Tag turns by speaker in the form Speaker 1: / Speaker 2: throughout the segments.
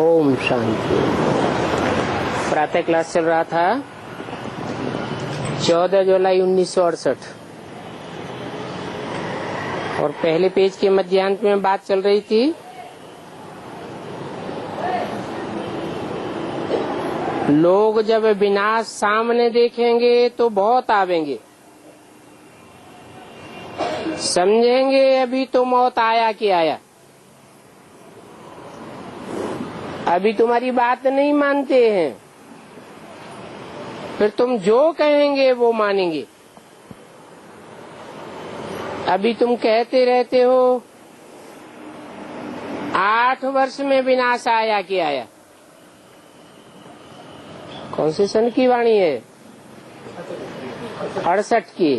Speaker 1: ओम शांति। प्रातः क्लास चल रहा था 14 जुलाई 1968 और पहले पेज के मध्यांत में बात चल रही थी लोग जब विनाश सामने देखेंगे तो बहुत आवेंगे, समझेंगे अभी तो मौत आया कि आया, अभी तुम्हारी बात नहीं मानते हैं, फिर तुम जो कहेंगे वो मानेंगे। अभी तुम कहते रहते हो 8 वर्ष में विनाश आया कि आया। कौन से सन की वाणी है? 68 की।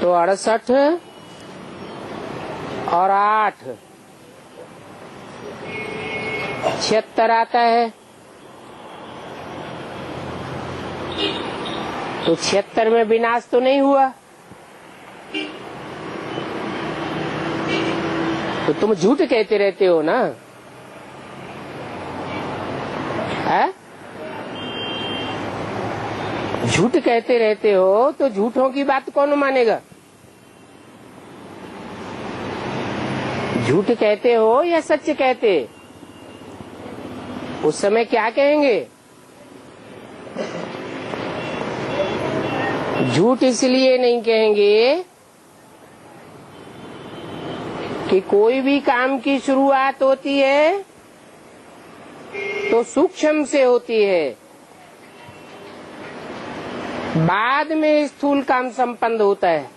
Speaker 1: तो 68 और 8 76 आता है। तो 76 में विनाश तो नहीं हुआ, तो तुम झूठ कहते रहते हो ना, है? झूठ कहते रहते हो तो झूठों की बात कौन मानेगा? झूठ कहते हो या सच कहते? उस समय क्या कहेंगे? झूठ इसलिए नहीं कहेंगे कि कोई भी काम की शुरुआत होती है तो सूक्ष्म से होती है, बाद में स्थूल काम संपन्न होता है।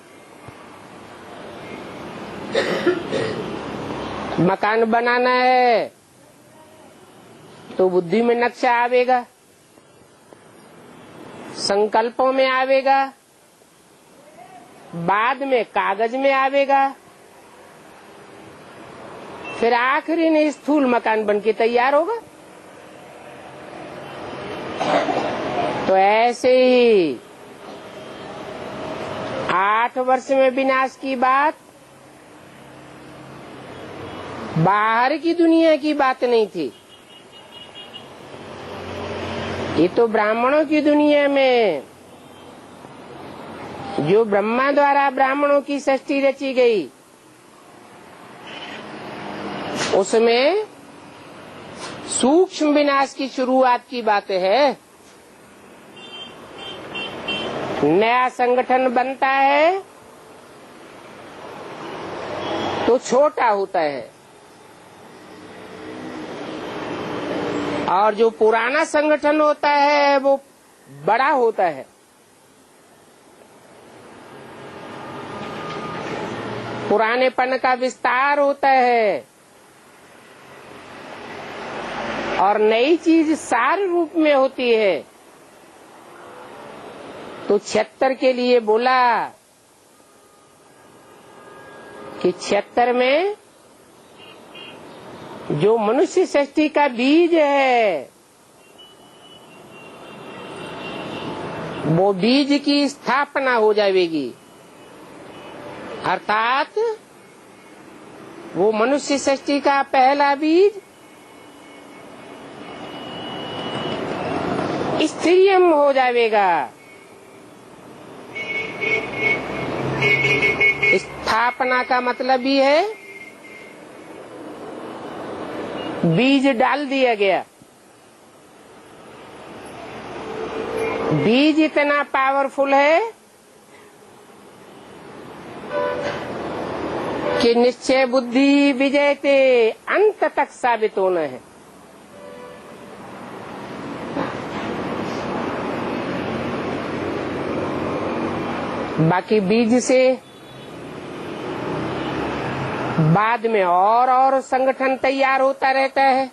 Speaker 1: मकान बनाना है तो बुद्धि में नक्शा आवेगा, संकल्पों में आवेगा, बाद में कागज में आवेगा, फिर आखिरी में स्थूल मकान बनके तैयार होगा। तो ऐसे ही 8 वर्ष में विनाश की बात बाहर की दुनिया की बात नहीं थी, ये तो ब्राह्मणों की दुनिया में जो ब्रह्मा द्वारा ब्राह्मणों की सृष्टि रची गई उसमें सूक्ष्म विनाश की शुरुआत की बात है। नया संगठन बनता है तो छोटा होता है और जो पुराना संगठन होता है वो बड़ा होता है। पुरानेपन का विस्तार होता है और नई चीज सार रूप में होती है। तो 76 के लिए बोला कि 76 में जो मनुष्य सृष्टि का बीज है वो बीज की स्थापना हो जाएगी, अर्थात वो मनुष्य सृष्टि का पहला बीज स्त्रीयम हो जाएगा। स्थापना का मतलब ही है बीज डाल दिया गया। बीज इतना पावरफुल है कि निश्चय बुद्धि विजयते अंत तक साबित होना है। बाकी बीज से बाद में और संगठन तैयार होता रहता है।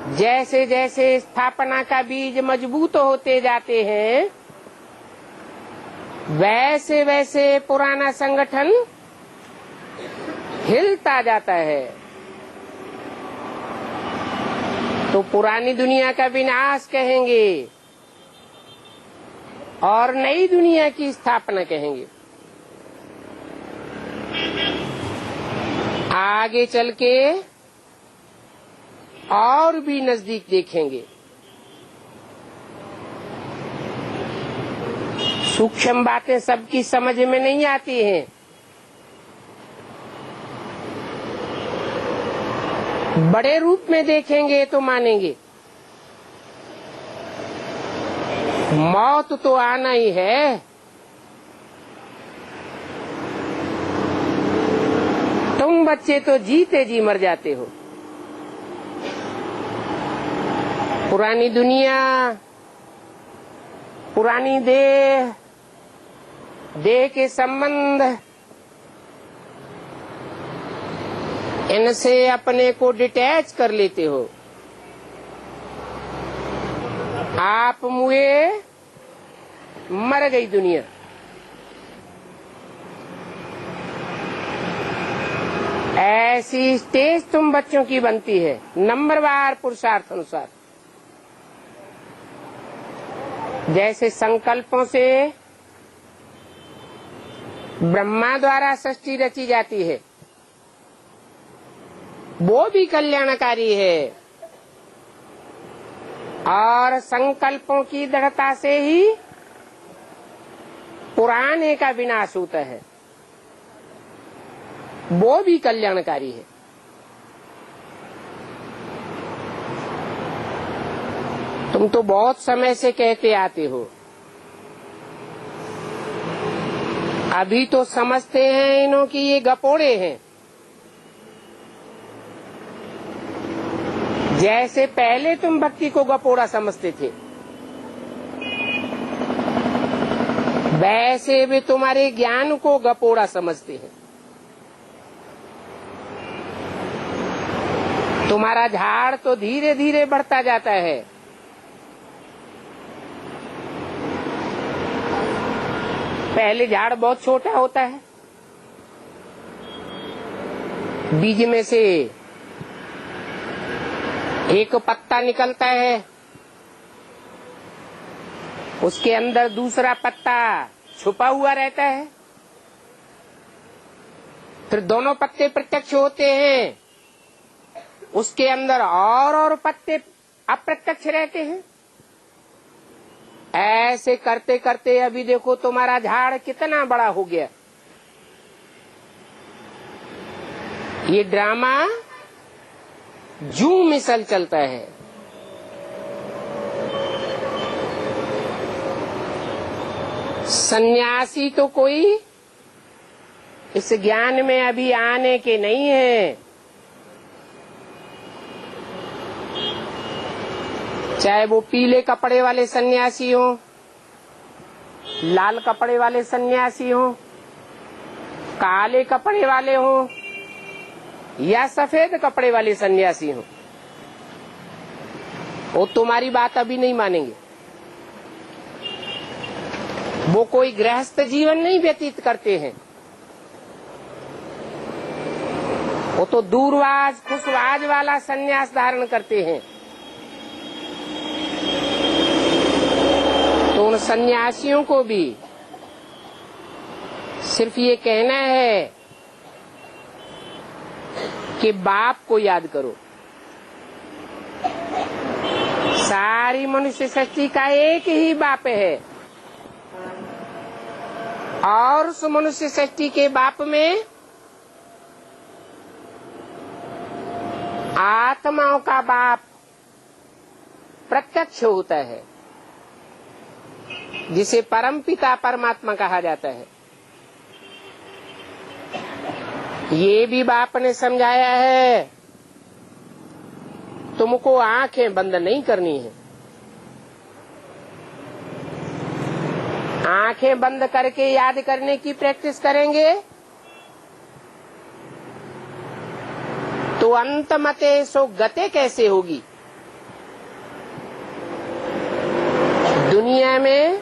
Speaker 1: जैसे जैसे स्थापना का बीज मजबूत होते जाते हैं वैसे वैसे पुराना संगठन हिलता जाता है। तो पुरानी दुनिया का विनाश कहेंगे और नई दुनिया की स्थापना कहेंगे। आगे चल के और भी नजदीक देखेंगे। सूक्ष्म बातें सबकी समझ में नहीं आती हैं। बड़े रूप में देखेंगे तो मानेंगे। मौत तो आना ही है। तुम बच्चे तो जीते जी मर जाते हो। पुरानी दुनिया, पुरानी देह, देह के संबंध, इनसे अपने को डिटैच कर लेते हो। आप मुए, मर गई दुनिया। ऐसी स्टेज तुम बच्चों की बनती है नंबरवार पुरुषार्थ अनुसार। जैसे संकल्पों से ब्रह्मा द्वारा सृष्टि रची जाती है, वो भी कल्याणकारी है। और संकल्पों की दृढ़ता से ही पुराने का विनाश होता है, वो भी कल्याणकारी है। तुम तो बहुत समय से कहते आते हो, अभी तो समझते हैं इन्हों की ये गपोड़े हैं। जैसे पहले तुम भक्ति को गपोड़ा समझते थे, वैसे भी तुम्हारे ज्ञान को गपोड़ा समझते हैं। तुम्हारा झाड़ तो धीरे धीरे बढ़ता जाता है। पहले झाड़ बहुत छोटा होता है, बीज में से एक पत्ता निकलता है, उसके अंदर दूसरा पत्ता छुपा हुआ रहता है, फिर दोनों पत्ते प्रत्यक्ष होते हैं, उसके अंदर और पत्ते अप्रत्यक्ष रहते हैं। ऐसे करते करते अभी देखो तुम्हारा झाड़ कितना बड़ा हो गया। ये ड्रामा जू मिसल चलता है। सन्यासी तो कोई इस ज्ञान में अभी आने के नहीं है। चाहे वो पीले कपड़े वाले सन्यासी हो, लाल कपड़े वाले सन्यासी हो, काले कपड़े वाले हो या सफेद कपड़े वाले सन्यासी हो, वो तुम्हारी बात अभी नहीं मानेंगे। वो कोई गृहस्थ जीवन नहीं व्यतीत करते हैं, वो तो दूरवाज खुशवाज वाला सन्यास धारण करते हैं। तो उन सन्यासियों को भी सिर्फ ये कहना है कि बाप को याद करो। सारी मनुष्य सृष्टि का एक ही बाप है और उस मनुष्य सृष्टि के बाप में आत्माओं का बाप प्रत्यक्ष होता है, जिसे परम पिता परमात्मा कहा जाता है। ये भी बाप ने समझाया है, तुमको आंखें बंद नहीं करनी है। आंखें बंद करके याद करने की प्रैक्टिस करेंगे तो अंत मते सो गते कैसे होगी। दुनिया में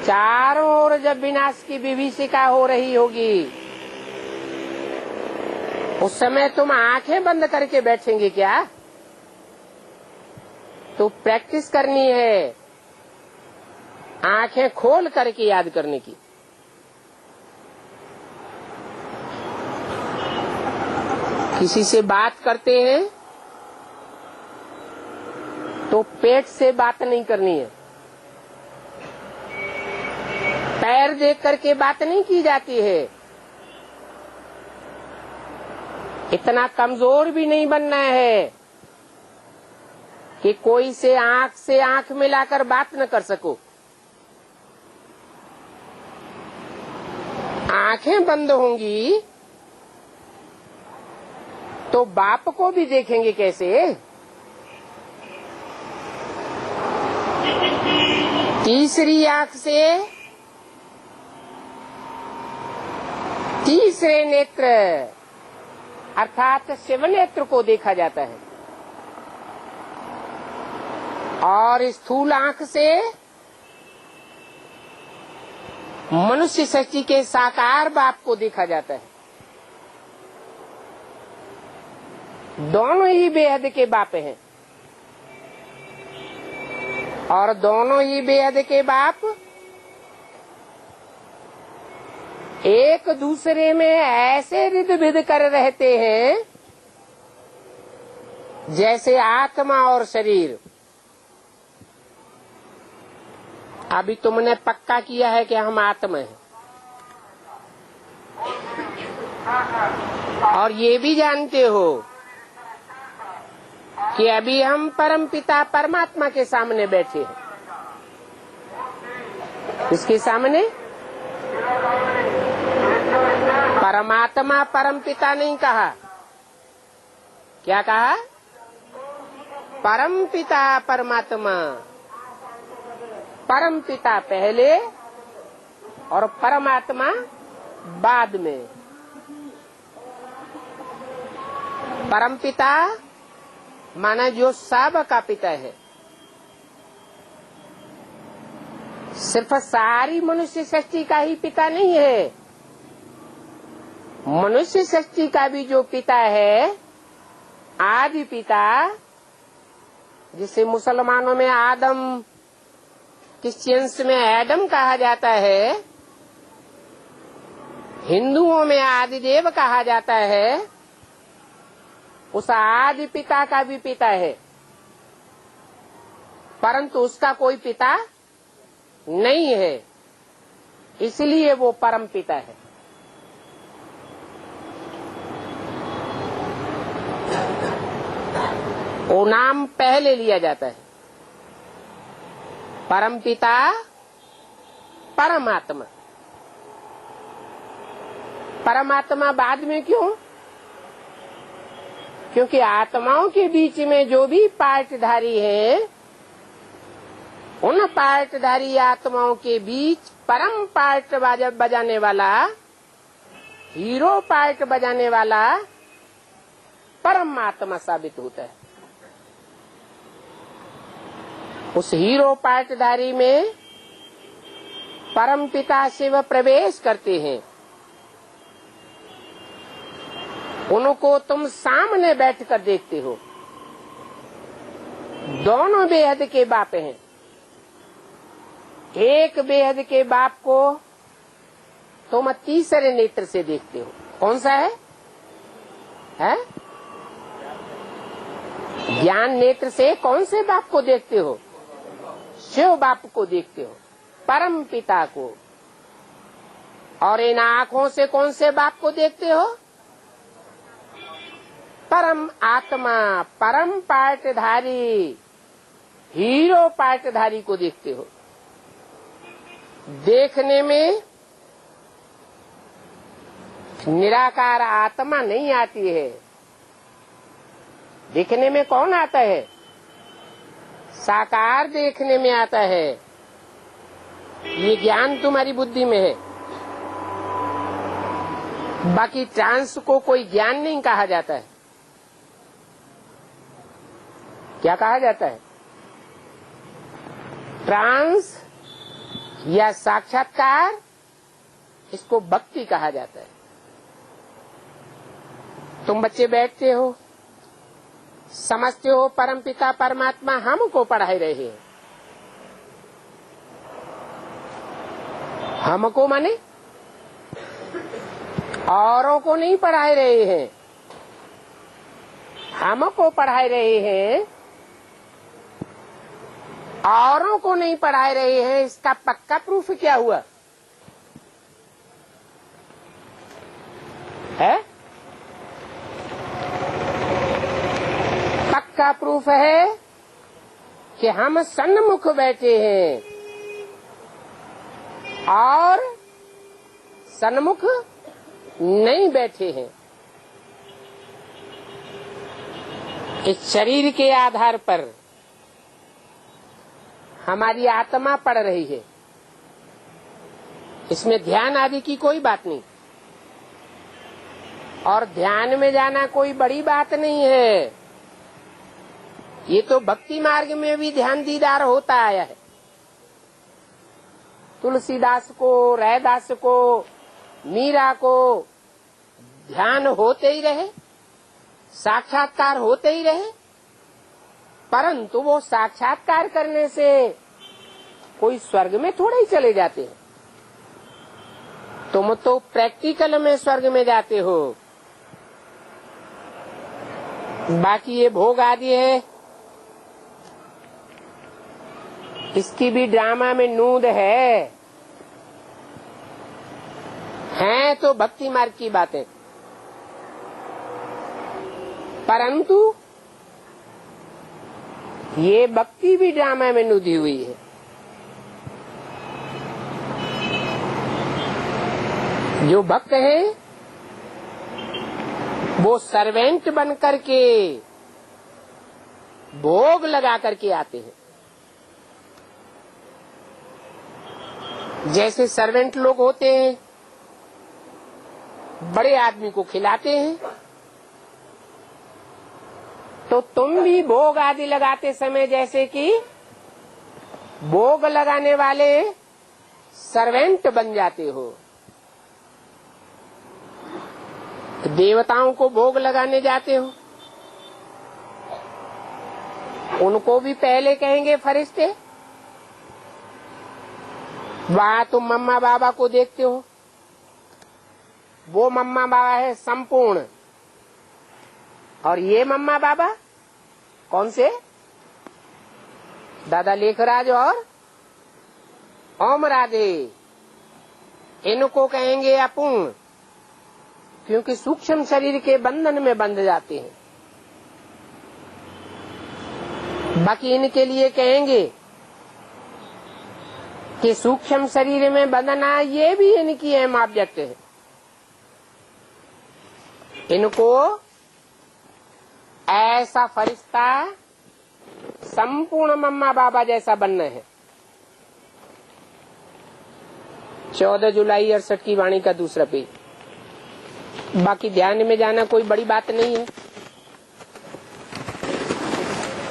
Speaker 1: चारों ओर जब विनाश की विभीषिका हो रही होगी, उस समय तुम आंखें बंद करके बैठेंगे क्या? तो प्रैक्टिस करनी है आंखें खोल करके याद करने की। किसी से बात करते हैं तो पेट से बात नहीं करनी है, पैर देख करके बात नहीं की जाती है। इतना कमजोर भी नहीं बनना है कि कोई से आंख मिलाकर बात न कर सको। आंखें बंद होंगी तो बाप को भी देखेंगे कैसे? तीसरी आंख से तीसरे नेत्र अर्थात शिव नेत्र को देखा जाता है, और स्थूल आंख से मनुष्य सृष्टि के साकार बाप को देखा जाता है। दोनों ही बेहद के बाप हैं, और दोनों ही बेहद के बाप एक दूसरे में ऐसे रिद भिद कर रहते हैं जैसे आत्मा और शरीर। अभी तुमने पक्का किया है कि हम आत्मा हैं, और ये भी जानते हो कि अभी हम परम पिता परमात्मा के सामने बैठे हैं। इसके सामने परमात्मा परम पिता नहीं कहा, क्या कहा? परम पिता परमात्मा। परम पिता पहले और परमात्मा बाद में। परम पिता माना जो सब का पिता है, सिर्फ सारी मनुष्य सृष्टि का ही पिता नहीं है। मनुष्य सृष्टि का भी जो पिता है, आदि पिता, जिसे मुसलमानों में आदम, क्रिश्चियंस में एडम कहा जाता है, हिंदुओं में आदिदेव कहा जाता है, उस आदि पिता का भी पिता है, परंतु उसका कोई पिता नहीं है, इसलिए वो परम पिता है। वो नाम पहले लिया जाता है, परम पिता परमात्मा। परमात्मा बाद में क्यों? क्योंकि आत्माओं के बीच में जो भी पार्टधारी हैं, उन पार्टधारी आत्माओं के बीच परम पार्ट बजाने वाला, हीरो पार्ट बजाने वाला परमात्मा साबित होता है। उस हीरो पार्टधारी में परम पिता शिव प्रवेश करते हैं। उनको तुम सामने बैठकर देखते हो। दोनों बेहद के बाप हैं। एक बेहद के बाप को तुम तीसरे नेत्र से देखते हो। कौन सा है? ज्ञान नेत्र से कौन से बाप को देखते हो? शिव बाप को देखते हो, परम पिता को। और इन आँखों से कौन से बाप को देखते हो? परम आत्मा, परम पार्टधारी, हीरो पार्टधारी को देखते हो। देखने में निराकार आत्मा नहीं आती है। देखने में कौन आता है? साकार देखने में आता है। ये ज्ञान तुम्हारी बुद्धि में है। बाकी ट्रांस को कोई ज्ञान नहीं कहा जाता है। क्या कहा जाता है? ट्रांस या साक्षात्कार, इसको भक्ति कहा जाता है। तुम बच्चे बैठते हो, समझते हो परमपिता परमात्मा हमको पढ़ा रहे हैं। हमको माने औरों को नहीं पढ़ा रहे हैं। हमको पढ़ा रहे हैं, औरों को नहीं पढ़ा रहे हैं, इसका पक्का प्रूफ क्या हुआ है? पक्का प्रूफ है कि हम सन्मुख बैठे हैं और सन्मुख नहीं बैठे हैं। इस शरीर के आधार पर हमारी आत्मा पढ़ रही है, इसमें ध्यान आदि की कोई बात नहीं, और ध्यान में जाना कोई बड़ी बात नहीं है। ये तो भक्ति मार्ग में भी ध्यान दीदार होता आया है। तुलसीदास को, रैदास को, मीरा को ध्यान होते ही रहे, साक्षात्कार होते ही रहे, परंतु वो साक्षात्कार करने से कोई स्वर्ग में थोड़े ही चले जाते हैं। तुम तो प्रैक्टिकल में स्वर्ग में जाते हो। बाकी ये भोग आदि है, इसकी भी ड्रामा में नूद है तो भक्ति मार्ग की बातें, परंतु ये भक्ति भी ड्रामा में नूदी हुई है। जो भक्त हैं वो सर्वेंट बन करके भोग लगा करके आते हैं। जैसे सर्वेंट लोग होते हैं, बड़े आदमी को खिलाते हैं, तो तुम भी भोग आदि लगाते समय जैसे कि भोग लगाने वाले सर्वेंट बन जाते हो। देवताओं को भोग लगाने जाते हो, उनको भी पहले कहेंगे फरिश्ते। वहां तुम मम्मा बाबा को देखते हो, वो मम्मा बाबा है संपूर्ण, और ये मम्मा बाबा कौन से? दादा लेखराज और ओम राधे, इनको कहेंगे अपूर्ण, क्योंकि सूक्ष्म शरीर के बंधन में बंध जाते हैं। बाकी इनके लिए कहेंगे कि सूक्ष्म शरीर में बंधना ये भी इनकी अहम ऑब्जेक्ट है। इनको ऐसा फरिश्ता संपूर्ण मम्मा बाबा जैसा बनना है। 14 जुलाई 68 की वाणी का दूसरा पेज। बाकी ध्यान में जाना कोई बड़ी बात नहीं है।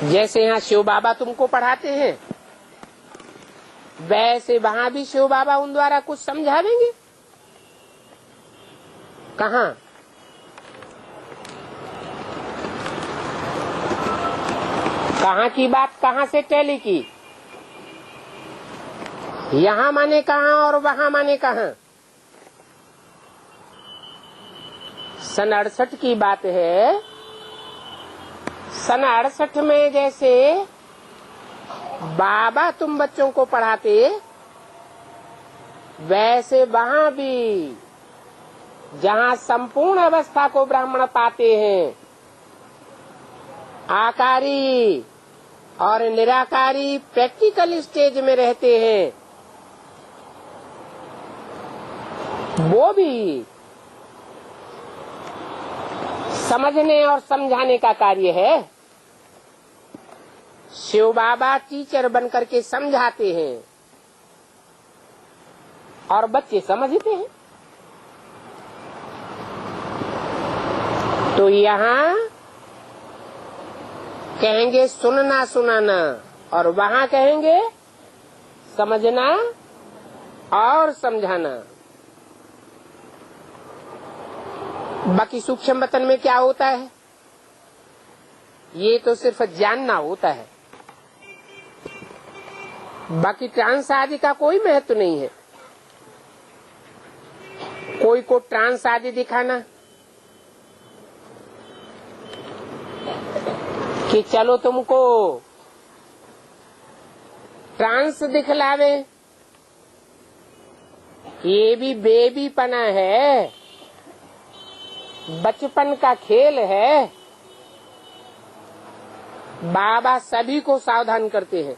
Speaker 1: जैसे यहाँ शिव बाबा तुमको पढ़ाते हैं, वैसे वहाँ भी शिव बाबा उन द्वारा कुछ समझावेंगे। कहाँ? कहाँ की बात कहाँ से टैली की? यहाँ माने कहाँ और वहाँ माने कहाँ? सन 68 की बात है। सन 68 में जैसे बाबा तुम बच्चों को पढ़ाते, वैसे वहाँ भी जहाँ संपूर्ण अवस्था को ब्राह्मण पाते हैं, आकारी और निराकारी प्रैक्टिकल स्टेज में रहते हैं, वो भी समझने और समझाने का कार्य है। शिव बाबा टीचर बन करके समझाते हैं और बच्चे समझते हैं। तो यहाँ कहेंगे सुनना सुनाना, और वहाँ कहेंगे समझना और समझाना। बाकी सूक्ष्म वतन में क्या होता है, ये तो सिर्फ जानना होता है। बाकी ट्रांस आदि का कोई महत्व नहीं है। कोई को ट्रांस आदि दिखाना, कि चलो तुमको ट्रांस दिखलावे, ये भी बेबीपना है, बचपन का खेल है। बाबा सभी को सावधान करते हैं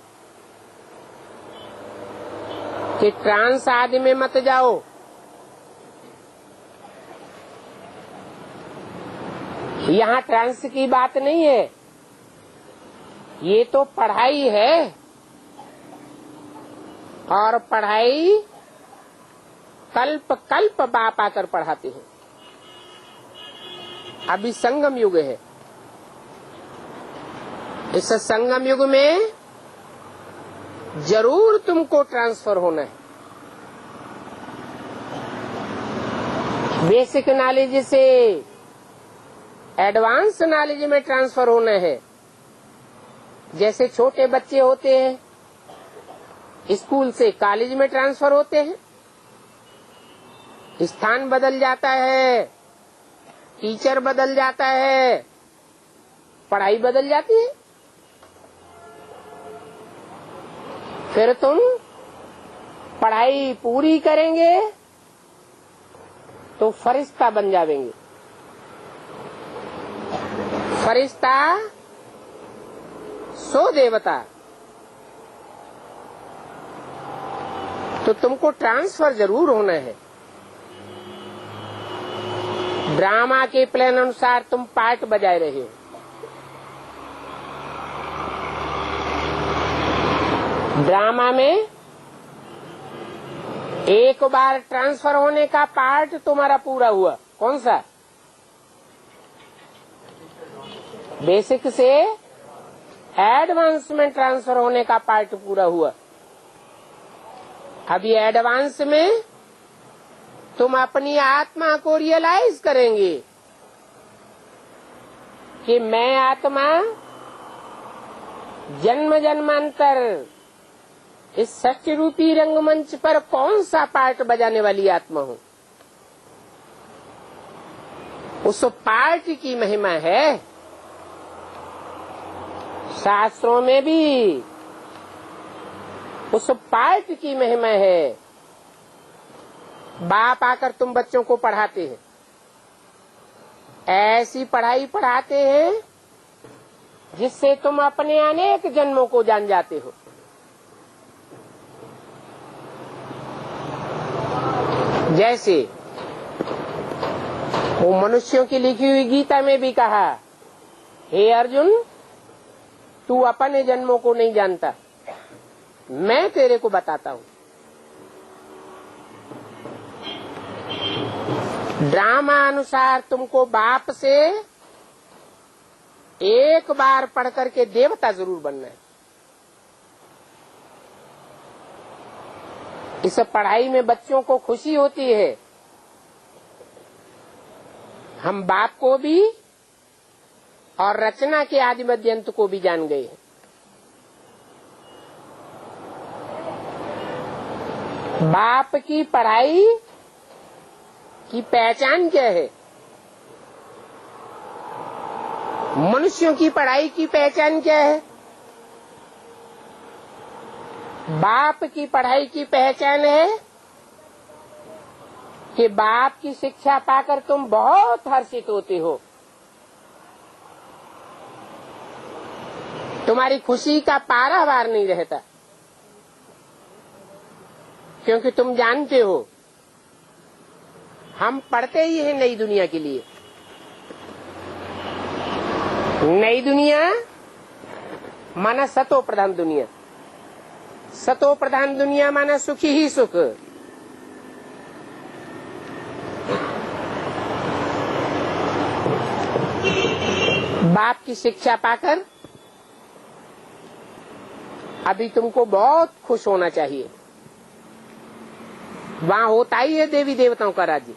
Speaker 1: कि ट्रांस आदि में मत जाओ। यहाँ ट्रांस की बात नहीं है, ये तो पढ़ाई है, और पढ़ाई कल्प कल्प बाप आकर पढ़ाते हैं। अभी संगम युग है, इस संगम युग में जरूर तुमको ट्रांसफर होना है। बेसिक नॉलेज से एडवांस नॉलेज में ट्रांसफर होना है। जैसे छोटे बच्चे होते हैं, स्कूल से कॉलेज में ट्रांसफर होते हैं, स्थान बदल जाता है, टीचर बदल जाता है, पढ़ाई बदल जाती है। फिर तुम पढ़ाई पूरी करेंगे तो फरिश्ता बन जाएंगे। फरिश्ता सो देवता। तो तुमको ट्रांसफर जरूर होना है। ड्रामा के प्लान अनुसार तुम पार्ट बजाए रहे हो। ड्रामा में एक बार ट्रांसफर होने का पार्ट तुम्हारा पूरा हुआ। कौन सा? बेसिक से एडवांस में ट्रांसफर होने का पार्ट पूरा हुआ। अभी एडवांस में तुम अपनी आत्मा को रियलाइज करेंगे कि मैं आत्मा जन्म जन्मांतर इस सत्य रूपी रंगमंच पर कौन सा पार्ट बजाने वाली आत्मा हूँ। उस पार्ट की महिमा है। शास्त्रों में भी उस पार्ट की महिमा है। बाप आकर तुम बच्चों को पढ़ाते हैं, ऐसी पढ़ाई पढ़ाते हैं जिससे तुम अपने अनेक जन्मों को जान जाते हो। जैसे वो मनुष्यों की लिखी हुई गीता में भी कहा, हे अर्जुन, तू अपने जन्मों को नहीं जानता, मैं तेरे को बताता हूँ। ड्रामा अनुसार तुमको बाप से एक बार पढ़ करके देवता जरूर बनना है। इस पढ़ाई में बच्चों को खुशी होती है। हम बाप को भी और रचना के आदि मध्यंत को भी जान गए हैं। बाप की पढ़ाई की पहचान क्या है? मनुष्यों की पढ़ाई की पहचान क्या है? बाप की पढ़ाई की पहचान है कि बाप की शिक्षा पाकर तुम बहुत हर्षित होते हो। तुम्हारी खुशी का पारावार नहीं रहता, क्योंकि तुम जानते हो हम पढ़ते ही हैं नई दुनिया के लिए। नई दुनिया माना सतो प्रधान दुनिया। सतो प्रधान दुनिया माना सुखी ही सुख। बाप की शिक्षा पाकर अभी तुमको बहुत खुश होना चाहिए। वहाँ होता ही है देवी देवताओं का राज्य।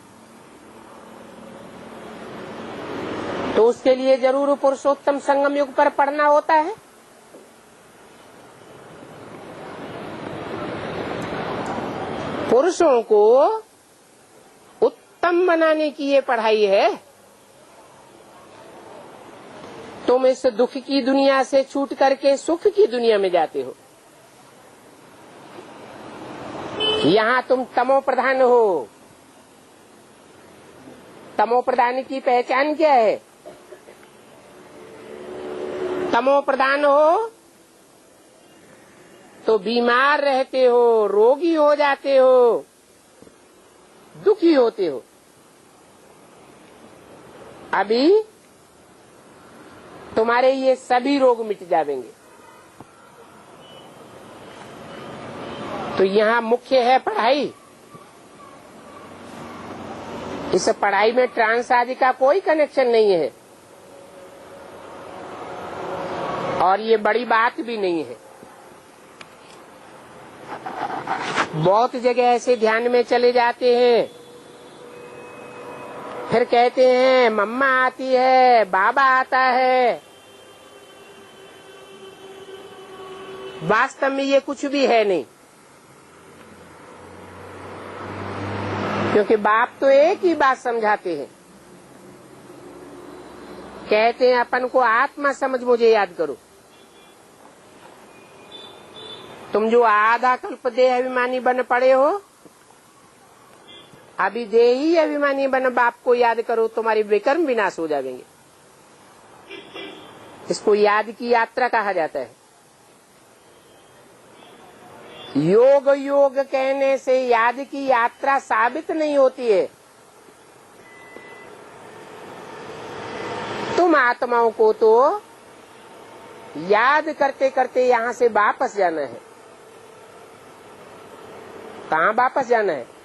Speaker 1: तो उसके लिए जरूर पुरुषोत्तम संगम युग पर पढ़ना होता है। पुरुषों को उत्तम बनाने की ये पढ़ाई है। तुम इस दुख की दुनिया से छूट करके सुख की दुनिया में जाते हो। यहाँ तुम तमो प्रधान हो। तमो प्रधान की पहचान क्या है? तमो प्रधान हो तो बीमार रहते हो, रोगी हो जाते हो, दुखी होते हो। अभी तुम्हारे ये सभी रोग मिट जाएंगे। तो यहाँ मुख्य है पढ़ाई। इस पढ़ाई में ट्रांस आदि का कोई कनेक्शन नहीं है और ये बड़ी बात भी नहीं है। बहुत जगह ऐसे ध्यान में चले जाते हैं, फिर कहते हैं मम्मा आती है, बाबा आता है। वास्तव में ये कुछ भी है नहीं, क्योंकि बाप तो एक ही बात समझाते हैं। कहते हैं अपन को आत्मा समझ मुझे याद करो। तुम जो आधा कल्प देह अभिमानी बन पड़े हो, अभी देही अभिमानी बन बाप को याद करो, तुम्हारी विकर्म विनाश हो जाएंगे। इसको याद की यात्रा कहा जाता है। योग योग कहने से याद की यात्रा साबित नहीं होती है। तुम आत्माओं को तो याद करते करते यहाँ से वापस जाना है। कहाँ वापस जाना है?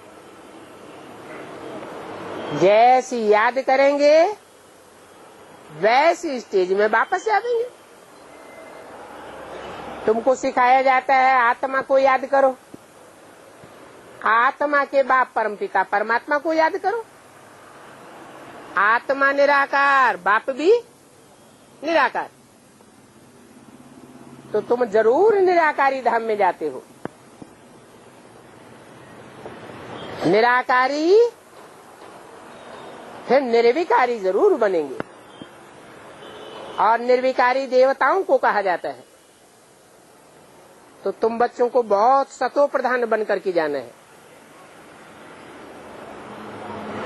Speaker 1: जैसी याद करेंगे वैसी स्टेज में वापस जाएंगे। तुमको सिखाया जाता है आत्मा को याद करो, आत्मा के बाप परमपिता परमात्मा को याद करो। आत्मा निराकार, बाप भी निराकार, तो तुम जरूर निराकारी धाम में जाते हो। निराकारी फिर निर्विकारी जरूर बनेंगे, और निर्विकारी देवताओं को कहा जाता है। तो तुम बच्चों को बहुत सतो प्रधान बन करके जाना है।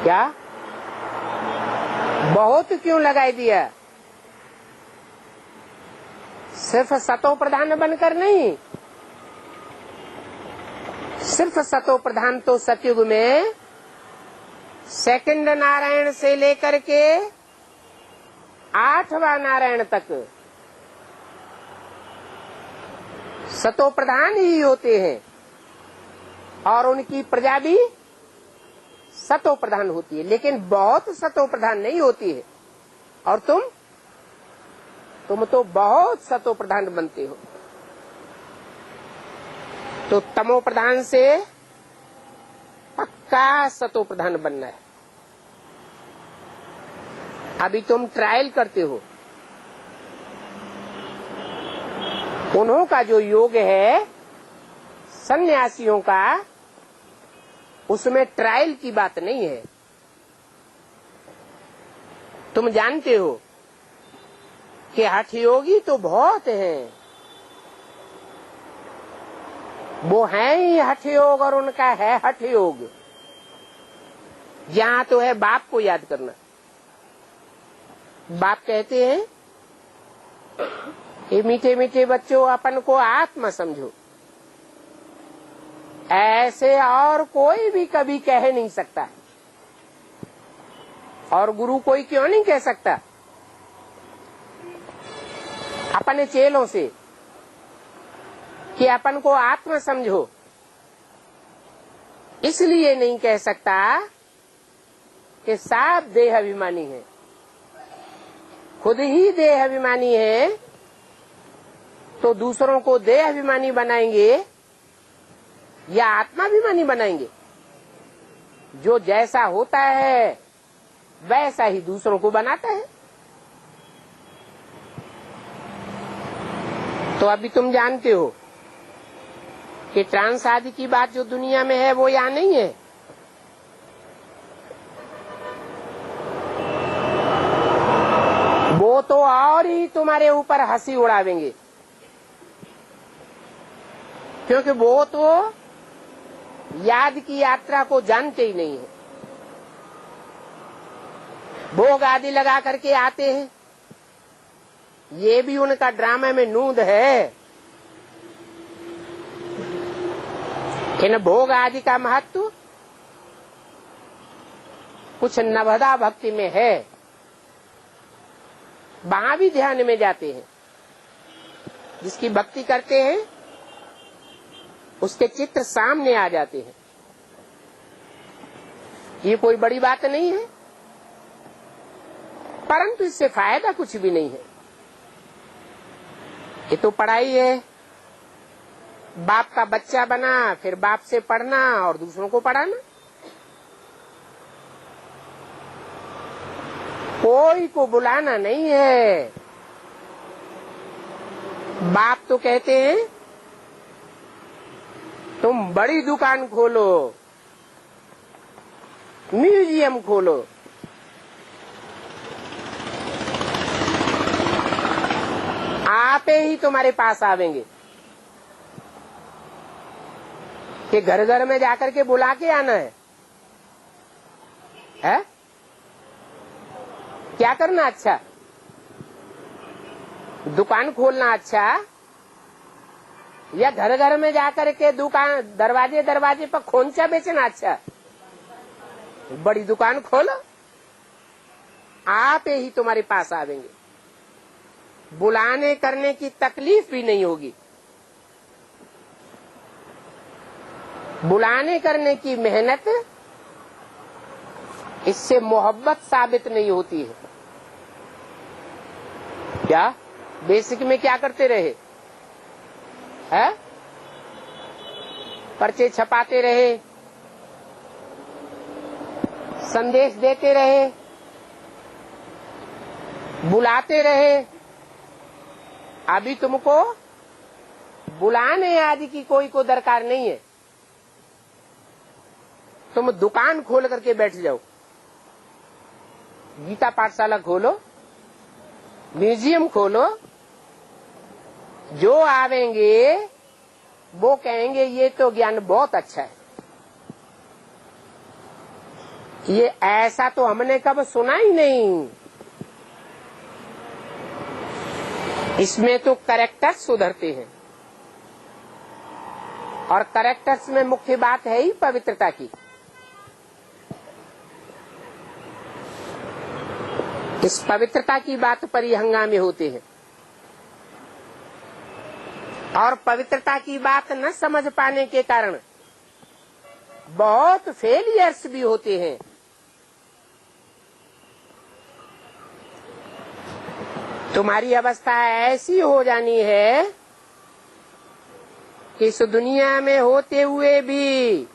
Speaker 1: क्या बहुत क्यों लगाई दिया? सिर्फ सतो प्रधान बनकर नहीं, सिर्फ सतो प्रधान तो सतयुग में सेकंड नारायण से लेकर के 8वां नारायण तक सतो प्रधान ही होते हैं, और उनकी प्रजा भी सतो प्रधान होती है, लेकिन बहुत सतो प्रधान नहीं होती है। और तुम तो बहुत सतो प्रधान बनते हो। तो तमो प्रधान से पक्का सतो प्रधान बनना है। अभी तुम ट्रायल करते हो। उन्हों का जो योग है सन्यासियों का, उसमें ट्रायल की बात नहीं है। तुम जानते हो कि हठ योगी तो बहुत हैं, वो है ही हठ योग, और उनका है हठ योग। यहाँ तो है बाप को याद करना। बाप कहते हैं ये मीठे मीठे बच्चों, अपन को आत्मा समझो। ऐसे और कोई भी कभी कह नहीं सकता, और गुरु कोई क्यों नहीं कह सकता अपने चेलों से कि अपन को आत्मा समझो। इसलिए नहीं कह सकता कि साफ देह अभिमानी है, खुद ही देह अभिमानी है, तो दूसरों को देह अभिमानी बनाएंगे या आत्माभिमानी बनाएंगे? जो जैसा होता है वैसा ही दूसरों को बनाता है। तो अभी तुम जानते हो कि ट्रांस आदि की बात जो दुनिया में है वो यहाँ नहीं है। वो वो तो और ही तुम्हारे ऊपर हंसी उड़ावेंगे, क्योंकि वो तो याद की यात्रा को जानते ही नहीं है। भोग आदि लगा करके आते हैं, ये भी उनका ड्रामा में नूंद है। इन भोग आदि का महत्व कुछ नवदा भक्ति में है, वहां भी ध्यान में जाते हैं। जिसकी भक्ति करते हैं उसके चित्र सामने आ जाते हैं। ये कोई बड़ी बात नहीं है, परंतु इससे फायदा कुछ भी नहीं है। ये तो पढ़ाई है, बाप का बच्चा बना, फिर बाप से पढ़ना और दूसरों को पढ़ाना। कोई को बुलाना नहीं है। बाप तो कहते हैं तुम बड़ी दुकान खोलो, म्यूजियम खोलो, आपे ही तुम्हारे पास आवेंगे कि घर घर में जाकर के बुला के आना है? क्या करना अच्छा? दुकान खोलना अच्छा, या घर घर में जाकर के दुकान दरवाजे दरवाजे पर खोंचा बेचना अच्छा? बड़ी दुकान खोलो, आप ही तुम्हारे पास आवेंगे, बुलाने करने की तकलीफ भी नहीं होगी। बुलाने करने की मेहनत, इससे मोहब्बत साबित नहीं होती है। क्या बेसिक में क्या करते रहे है? पर्चे छपाते रहे, संदेश देते रहे, बुलाते रहे। अभी तुमको बुलाने आदि की कोई को दरकार नहीं है। तुम दुकान खोल करके बैठ जाओ, गीता पाठशाला खोलो, म्यूजियम खोलो, जो आवेंगे वो कहेंगे ये तो ज्ञान बहुत अच्छा है। ये ऐसा तो हमने कब सुना ही नहीं। इसमें तो कैरेक्टर्स सुधरते हैं, और कैरेक्टर्स में मुख्य बात है ही पवित्रता की। इस पवित्रता की बात पर ही हंगामे होते हैं, और पवित्रता की बात न समझ पाने के कारण बहुत फेलियर्स भी होते हैं। तुम्हारी अवस्था ऐसी हो जानी है कि इस दुनिया में होते हुए भी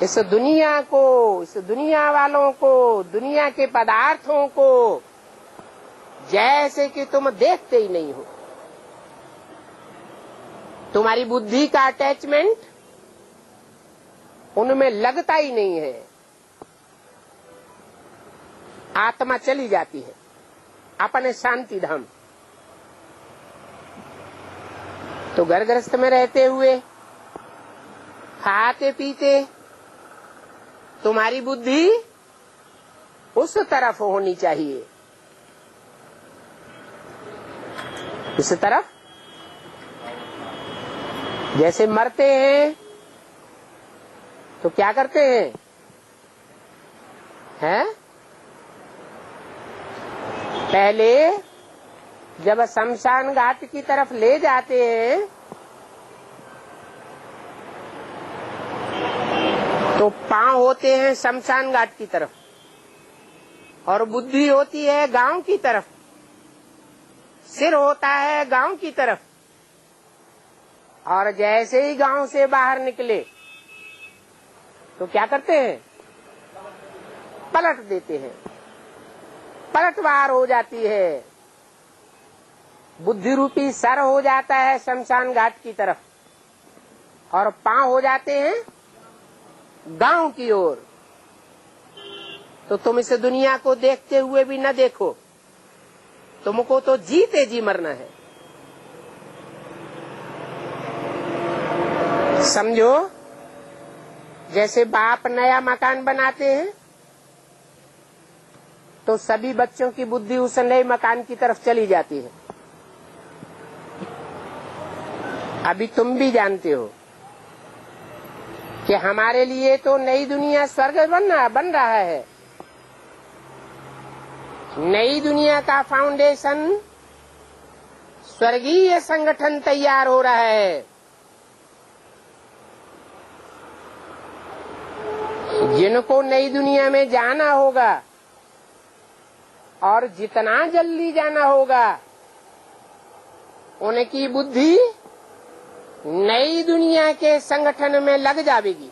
Speaker 1: इस दुनिया को, इस दुनिया वालों को, दुनिया के पदार्थों को जैसे कि तुम देखते ही नहीं हो। तुम्हारी बुद्धि का अटैचमेंट उनमें लगता ही नहीं है। आत्मा चली जाती है अपने शांति धाम। तो घर गृहस्थ में रहते हुए, खाते पीते, तुम्हारी बुद्धि उस तरफ होनी चाहिए, इस तरफ। जैसे मरते हैं तो क्या करते हैं? पहले जब शमशान घाट की तरफ ले जाते हैं तो पांव होते हैं शमशान घाट की तरफ, और बुद्धि होती है गांव की तरफ, सिर होता है गांव की तरफ। और जैसे ही गांव से बाहर निकले तो क्या करते हैं? पलट देते हैं, पलटवार हो जाती है। बुद्धि रूपी सर हो जाता है शमशान घाट की तरफ, और पांव हो जाते हैं गांव की ओर। तो तुम इस दुनिया को देखते हुए भी न देखो, तुमको तो जीते जी मरना है। समझो, जैसे बाप नया मकान बनाते हैं तो सभी बच्चों की बुद्धि उस नए मकान की तरफ चली जाती है। अभी तुम भी जानते हो कि हमारे लिए तो नई दुनिया स्वर्ग बन रहा है। नई दुनिया का फाउंडेशन स्वर्गीय संगठन तैयार हो रहा है। जिनको नई दुनिया में जाना होगा और जितना जल्दी जाना होगा, उनकी बुद्धि नई दुनिया के संगठन में लग जाएगी।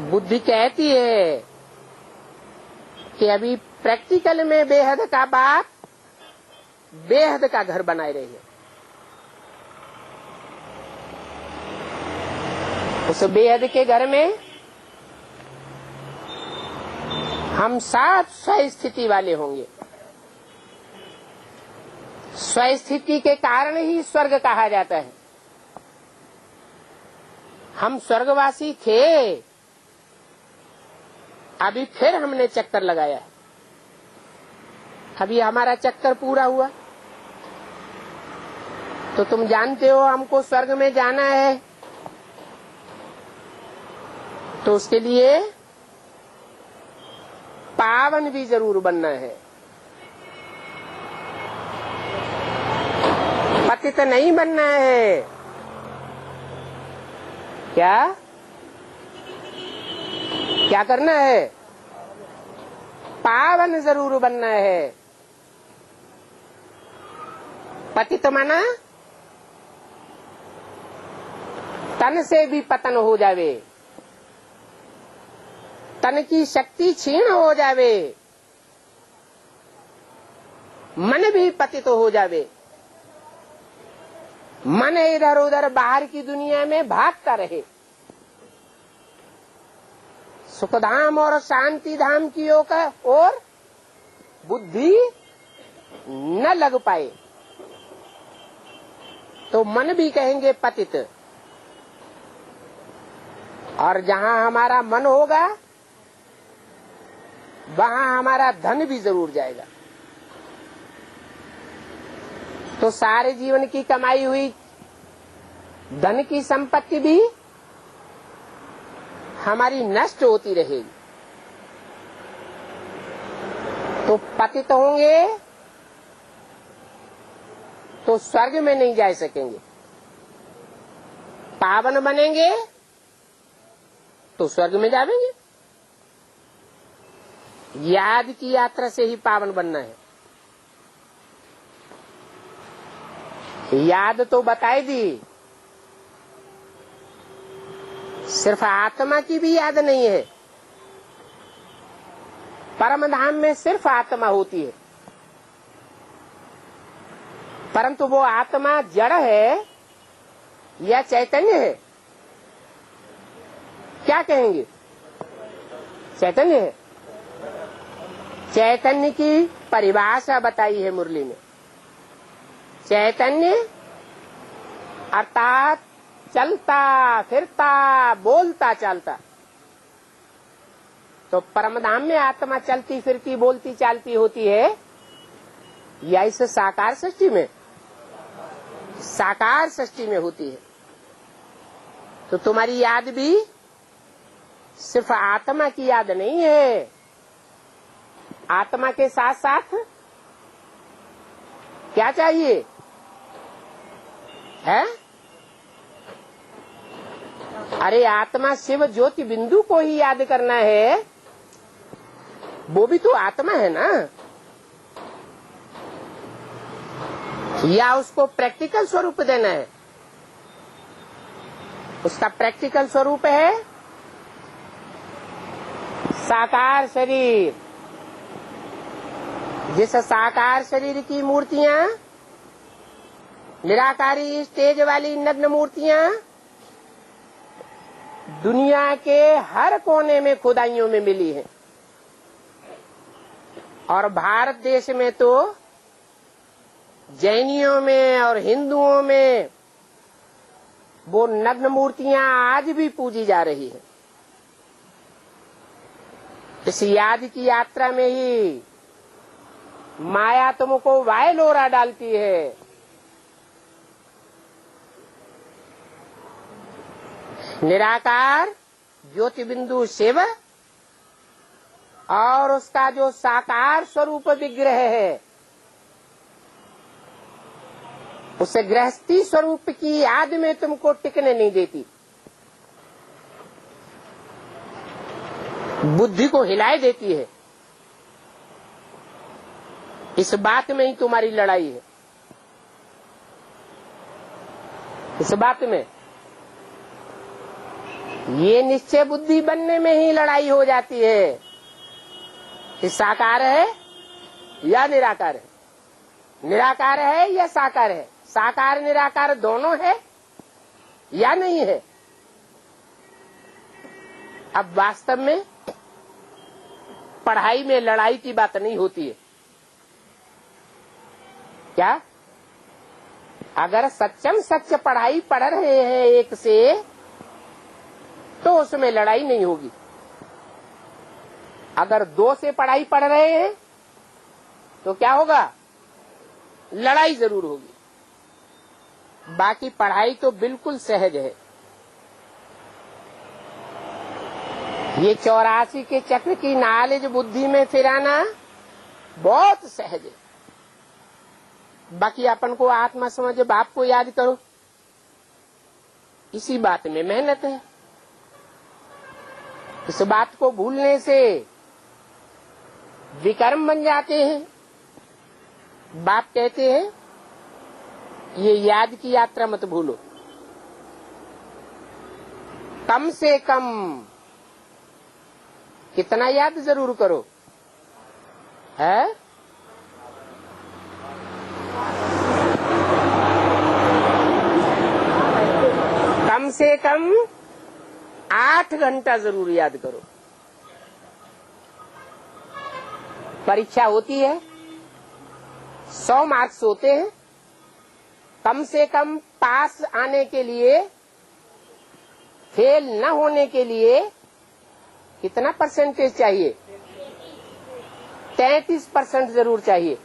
Speaker 1: बुद्धि कहती है कि अभी प्रैक्टिकल में बेहद का बाप बेहद का घर बनाए रही है। उस बेहद के घर में हम सब स्वस्थिति वाले होंगे। स्वस्थिति के कारण ही स्वर्ग कहा जाता है। हम स्वर्गवासी थे, अभी फिर हमने चक्कर लगाया है। अभी हमारा चक्कर पूरा हुआ तो तुम जानते हो हमको स्वर्ग में जाना है, तो उसके लिए पावन भी जरूर बनना है। पतित नहीं बनना है। क्या क्या करना है? पावन जरूर बनना है। पतित माना तन से भी पतन हो जावे, तन की शक्ति क्षीण हो जावे, मन भी पतित हो जावे, मन इधर उधर बाहर की दुनिया में भागता रहे, सुखधाम और शांति धाम की ओर बुद्धि न लग पाए, तो मन भी कहेंगे पतित। और जहाँ हमारा मन होगा वहाँ हमारा धन भी जरूर जाएगा। तो सारे जीवन की कमाई हुई धन की संपत्ति भी हमारी नष्ट होती रहेगी। तो पतित होंगे तो स्वर्ग में नहीं जा सकेंगे, पावन बनेंगे तो स्वर्ग में जाएंगे। याद की यात्रा से ही पावन बनना है। याद तो बताई दी, सिर्फ आत्मा की भी याद नहीं है। परम धाम में सिर्फ आत्मा होती है, परंतु वो आत्मा जड़ है या चैतन्य है? क्या कहेंगे? चैतन्य है। चैतन्य की परिभाषा बताई है मुरली में। चैतन्य अर्थात चलता फिरता बोलता चालता। तो परमधाम में आत्मा चलती फिरती बोलती चालती होती है या इस साकार सृष्टि में? साकार सृष्टि में होती है। तो तुम्हारी याद भी सिर्फ आत्मा की याद नहीं है, आत्मा के साथ साथ क्या चाहिए है? अरे आत्मा शिव ज्योति बिंदु को ही याद करना है, वो भी तो आत्मा है ना। या उसको प्रैक्टिकल स्वरूप देना है? उसका प्रैक्टिकल स्वरूप है साकार शरीर। जिस साकार शरीर की मूर्तियां, निराकारी स्टेज वाली नग्न मूर्तियां दुनिया के हर कोने में खुदाइयों में मिली हैं और भारत देश में तो जैनियों में और हिंदुओं में वो नग्न मूर्तियां आज भी पूजी जा रही है। इस याद की यात्रा में ही माया तुमको वायलोरा डालती है। निराकार ज्योति बिंदु शिव और उसका जो साकार स्वरूप विग्रह है, उस गृहस्थी स्वरूप की याद में तुमको टिकने नहीं देती, बुद्धि को हिलाए देती है। इस बात में ही तुम्हारी लड़ाई है। इस बात में ये निश्चय बुद्धि बनने में ही लड़ाई हो जाती है कि साकार है या निराकार है, निराकार है या साकार है, साकार निराकार दोनों है या नहीं है। अब वास्तव में पढ़ाई में लड़ाई की बात नहीं होती है। क्या अगर सच्चम सच पढ़ाई पढ़ रहे हैं एक से, तो उसमें लड़ाई नहीं होगी। अगर दो से पढ़ाई पढ़ रहे हैं तो क्या होगा, लड़ाई जरूर होगी। बाकी पढ़ाई तो बिल्कुल सहज है। ये 84 के चक्र की नॉलेज बुद्धि में फिराना बहुत सहज है। बाकी अपन को आत्मा समझ बाप को याद करो, इसी बात में मेहनत है। इस बात को भूलने से विकर्म बन जाते हैं। बाप कहते हैं ये याद की यात्रा मत भूलो, कम से कम कितना याद जरूर करो, है? कम से कम 8 घंटा जरूर याद करो। परीक्षा होती है, 100 मार्क्स होते हैं। कम से कम पास आने के लिए, फेल न होने के लिए कितना परसेंटेज चाहिए? 33% जरूर चाहिए।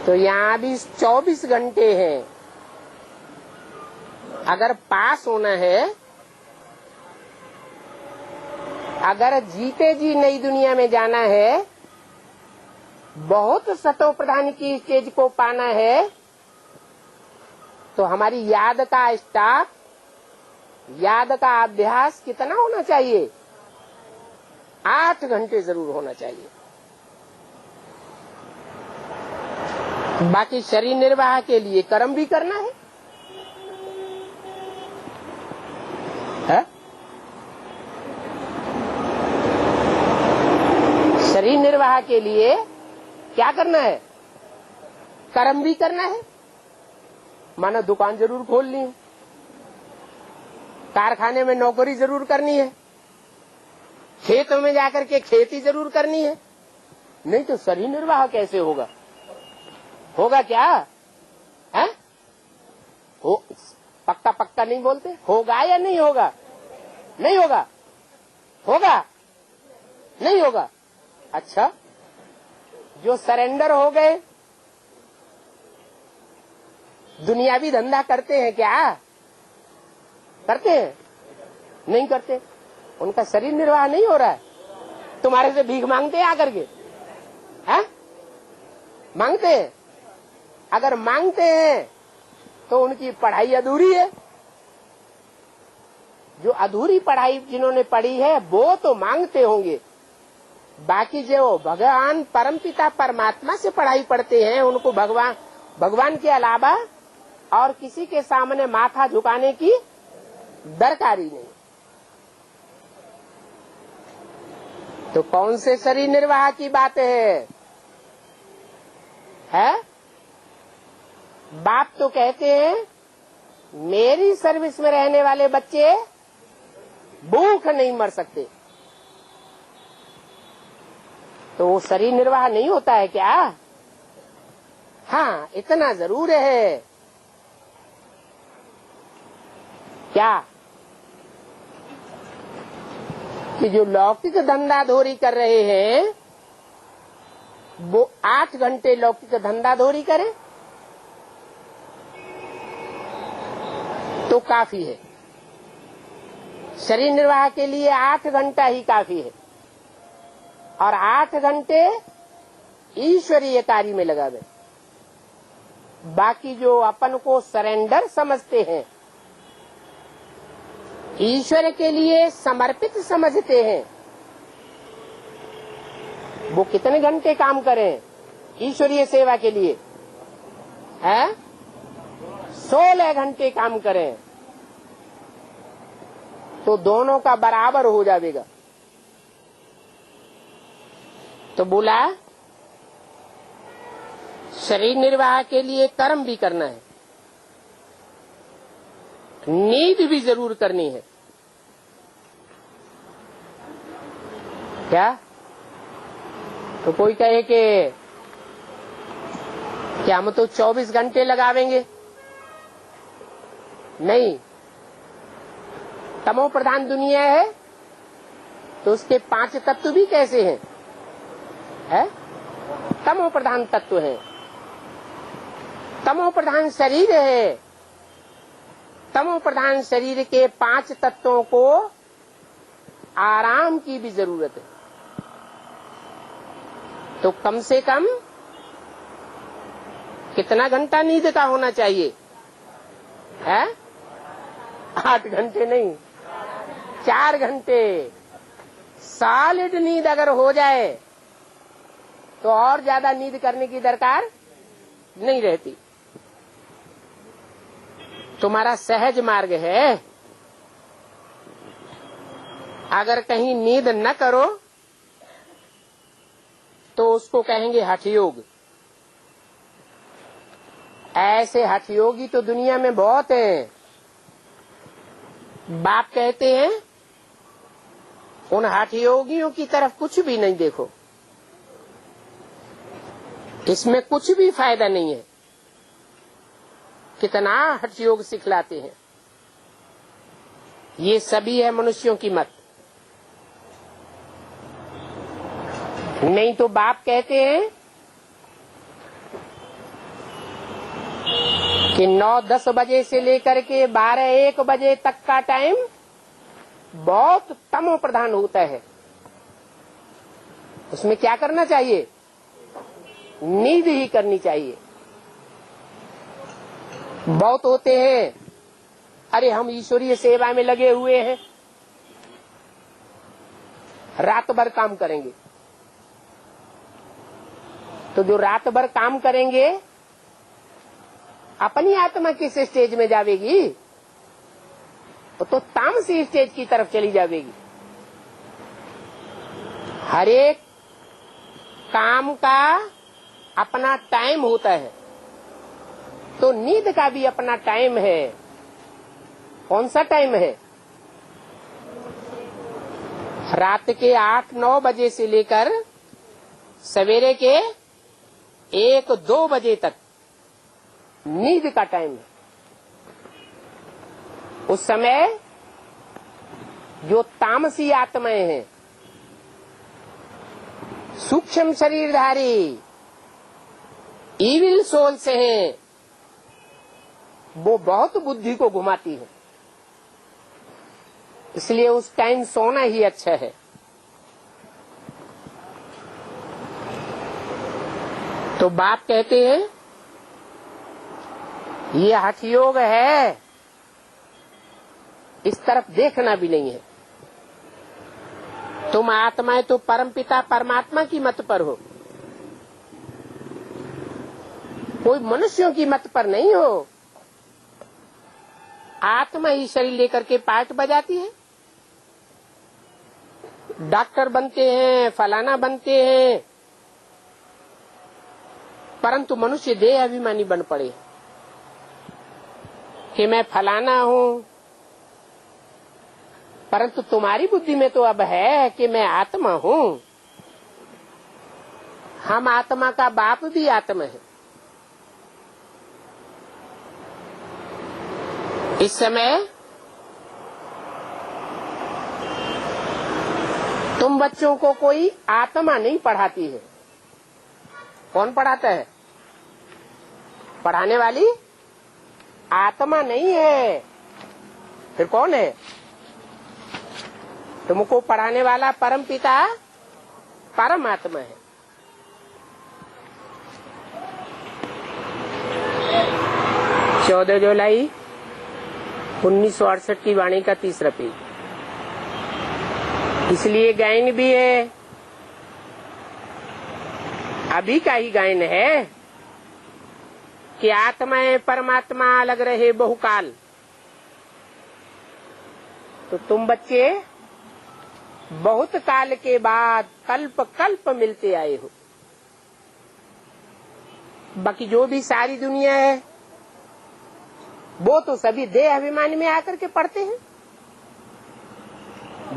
Speaker 1: तो यहाँ भी 24 घंटे हैं। अगर पास होना है, अगर जीते जी नई दुनिया में जाना है, बहुत सतो प्रधान की स्टेज को पाना है, तो हमारी याद का स्टाफ, याद का अभ्यास कितना होना चाहिए? 8 घंटे जरूर होना चाहिए। बाकी शरीर निर्वाह के लिए कर्म भी करना है। शरीर निर्वाह के लिए क्या करना है? कर्म भी करना है। मानो दुकान जरूर खोलनी है, कारखाने में नौकरी जरूर करनी है, खेतों में जाकर के खेती जरूर करनी है। नहीं तो शरीर निर्वाह कैसे होगा? होगा क्या है? हो पक्का पक्का नहीं बोलते, होगा या नहीं होगा? नहीं होगा। होगा नहीं होगा? अच्छा, जो सरेंडर हो गए, दुनियावी धंधा करते हैं क्या? करते हैं? नहीं करते। उनका शरीर निर्वाह नहीं हो रहा है। तुम्हारे से भीख मांगते हैं आकर के, हैं? मांगते हैं। अगर मांगते हैं तो उनकी पढ़ाई अधूरी है। जो अधूरी पढ़ाई जिन्होंने पढ़ी है वो तो मांगते होंगे। बाकी जो भगवान परमपिता परमात्मा से पढ़ाई पढ़ते हैं, उनको भगवान के अलावा और किसी के सामने माथा झुकाने की दरकारी नहीं। तो कौन से शरीर निर्वाह की बात है? बाप तो कहते हैं मेरी सर्विस में रहने वाले बच्चे भूख नहीं मर सकते। तो वो शरीर निर्वाह नहीं होता है क्या? हाँ, इतना जरूर है क्या कि जो लौकिक धंधाधोरी कर रहे हैं वो 8 घंटे लौकिक धंधाधोरी करें तो काफी है। शरीर निर्वाह के लिए 8 घंटा ही काफी है और 8 घंटे ईश्वरीय कार्य में लगावे। बाकी जो अपन को सरेंडर समझते हैं, ईश्वर के लिए समर्पित समझते हैं, वो कितने घंटे काम करें ईश्वरीय सेवा के लिए? है 16 घंटे काम करें तो दोनों का बराबर हो जाएगा। तो बोला शरीर निर्वाह के लिए कर्म भी करना है, नींद भी जरूर करनी है। क्या? तो कोई कहे कि क्या हम तो 24 घंटे लगावेंगे? नहीं, तमो प्रधान दुनिया है तो उसके 5 तत्व भी कैसे हैं? है तमो प्रधान तत्व है। तमो प्रधान शरीर है, तमो प्रधान शरीर के 5 तत्वों को आराम की भी जरूरत है। तो कम से कम कितना घंटा नींद का होना चाहिए? है 8 घंटे नहीं, 4 घंटे सॉलिड नींद अगर हो जाए तो और ज्यादा नींद करने की दरकार नहीं रहती। तुम्हारा सहज मार्ग है, अगर कहीं नींद न करो तो उसको कहेंगे हठयोग। ऐसे हठयोगी तो दुनिया में बहुत हैं। बाप कहते हैं उन हठयोगियों की तरफ कुछ भी नहीं देखो, इसमें कुछ भी फायदा नहीं है। कितना हठयोग सिखलाते हैं। ये सभी है मनुष्यों की मत। नहीं तो बाप कहते हैं कि 9-10 बजे से लेकर के 12-1 बजे तक का टाइम बहुत तमो प्रधान होता है। उसमें क्या करना चाहिए? नींद ही करनी चाहिए। बहुत होते हैं अरे हम ईश्वरीय सेवा में लगे हुए हैं, रात भर काम करेंगे। तो जो रात भर काम करेंगे अपनी आत्मा किस स्टेज में जावेगी? तो तामसी स्टेज की तरफ चली जावेगी। हर एक काम का अपना टाइम होता है, तो नींद का भी अपना टाइम है। कौन सा टाइम है? रात के 8-9 बजे से लेकर सवेरे के 1-2 बजे तक नींद का टाइम है। उस समय जो तामसी आत्माएं हैं, सूक्ष्म शरीरधारी इविल सोल से हैं, वो बहुत बुद्धि को घुमाती है। इसलिए उस टाइम सोना ही अच्छा है। तो बाप कहते हैं ये हठयोग है, इस तरफ देखना भी नहीं है। तुम आत्माएं तो परमपिता परमात्मा की मत पर हो, कोई मनुष्यों की मत पर नहीं हो। आत्मा ही शरीर लेकर के पार्ट बजाती है। डॉक्टर बनते हैं, फलाना बनते हैं, परंतु मनुष्य देह अभिमानी बन पड़े कि मैं फलाना हूं। परंतु तुम्हारी बुद्धि में तो अब है कि मैं आत्मा हूं। हम आत्मा का बाप भी आत्मा है। इस समय तुम बच्चों को कोई आत्मा नहीं पढ़ाती है। कौन पढ़ाता है? पढ़ाने वाली आत्मा नहीं है, फिर कौन है? तुमको पढ़ाने वाला परम पिता परमात्मा है। 14 जुलाई 1968 की वाणी का 3रा पेज। इसलिए गायन भी है, अभी का ही गायन है कि आत्मा परमात्मा अलग रहे बहुकाल। तो तुम बच्चे बहुत काल के बाद कल्प कल्प मिलते आए हो। बाकी जो भी सारी दुनिया है वो तो सभी देह अभिमान में आकर के पढ़ते हैं,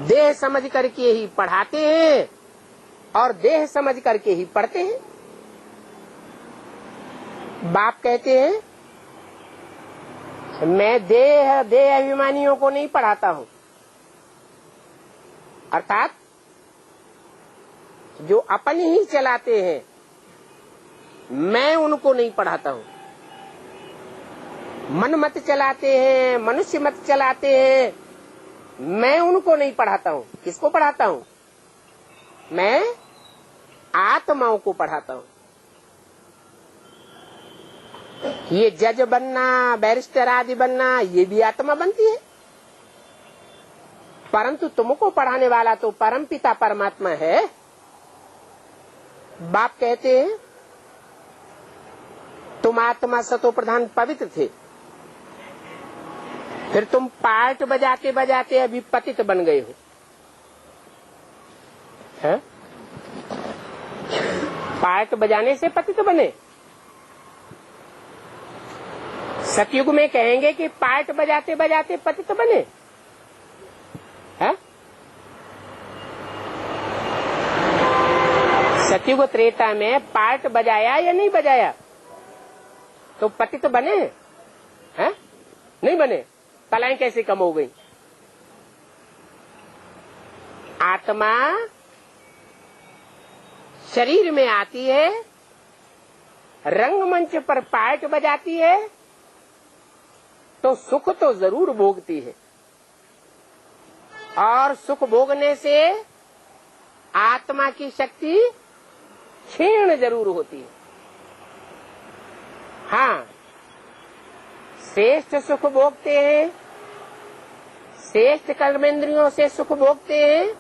Speaker 1: देह समझ करके ही पढ़ाते हैं और देह समझ करके ही पढ़ते हैं। बाप कहते हैं मैं देह अभिमानियों को नहीं पढ़ाता हूं, अर्थात जो अपनी ही चलाते हैं मैं उनको नहीं पढ़ाता हूं। मन मत चलाते हैं, मनुष्य मत चलाते हैं, मैं उनको नहीं पढ़ाता हूं। किसको पढ़ाता हूं? मैं आत्माओं को पढ़ाता हूं। ये जज बनना, बैरिस्टर आदि बनना, ये भी आत्मा बनती है। परंतु तुमको पढ़ाने वाला तो परम पिता परमात्मा है। बाप कहते हैं तुम आत्मा सतो प्रधान पवित्र थे, फिर तुम पार्ट बजाते बजाते अभी पतित बन गए हो। है? पार्ट बजाने से पतित बने। सतयुग में कहेंगे कि पार्ट बजाते बजाते पतित बने। है? सतयुग त्रेता में पार्ट बजाया या नहीं बजाया तो पतित बने? हैं? नहीं बने। कलाएं कैसे कम हो गई? आत्मा शरीर में आती है, रंगमंच पर पार्ट बजाती है तो सुख तो जरूर भोगती है, और सुख भोगने से आत्मा की शक्ति क्षीण जरूर होती है। हाँ, श्रेष्ठ सुख भोगते हैं, श्रेष्ठ कर्मेंद्रियों से सुख भोगते हैं